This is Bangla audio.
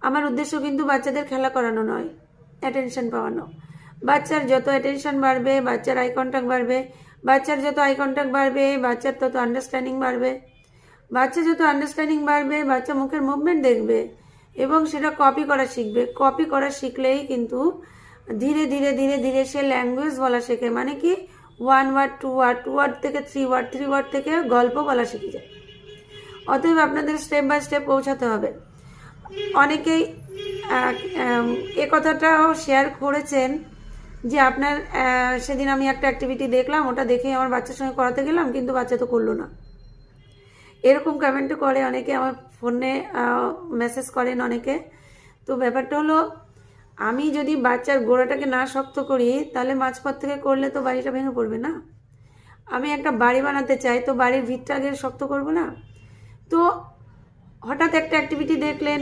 আমার উদ্দেশ্য কিন্তু বাচ্চাদের খেলা করানো নয়, অ্যাটেনশন পাওয়ানো। বাচ্চার যত অ্যাটেনশন বাড়বে, বাচ্চার আই কন্ট্যাক্ট বাড়বে, বাচ্চার যত আই কন্ট্যাক্ট বাড়বে, বাচ্চার তত আন্ডারস্ট্যান্ডিং বাড়বে। বাচ্চা যত আন্ডারস্ট্যান্ডিং বাড়বে, বাচ্চা মুখের মুভমেন্ট দেখবে এবং সেটা কপি করা শিখবে। কপি করা শিখলেই কিন্তু ধীরে ধীরে ধীরে ধীরে সে ল্যাঙ্গুয়েজ বলা শেখে। মানে কি, 1 ওয়ার্ড 2 ওয়ার্ড, 2 ওয়ার্ড থেকে 3 ওয়ার্ড, 3 ওয়ার্ড থেকে গল্প বলা শিখে যায়। অতএব আপনাদের স্টেপ বাই স্টেপ পৌঁছাতে হবে। অনেকেই এ কথাটাও শেয়ার করেছেন যে আপনার সেদিন আমি একটা অ্যাক্টিভিটি দেখলাম, ওটা দেখে আমার বাচ্চার সঙ্গে করাতে গেলাম, কিন্তু বাচ্চা তো করলো না। এরকম কমেন্টও করে অনেকে, আমার ফোনে মেসেজ করেন অনেকে। তো ব্যাপারটা হলো, আমি যদি বাচ্চার গোড়াটাকে না শক্ত করি, তাহলে মাঝপথ থেকে করলে তো বাড়িটা ভেঙে পড়বে না। আমি একটা বাড়ি বানাতে চাই, তো বাড়ির ভিতটা আগে শক্ত করবো না? তো হঠাৎ একটা অ্যাক্টিভিটি দেখলেন,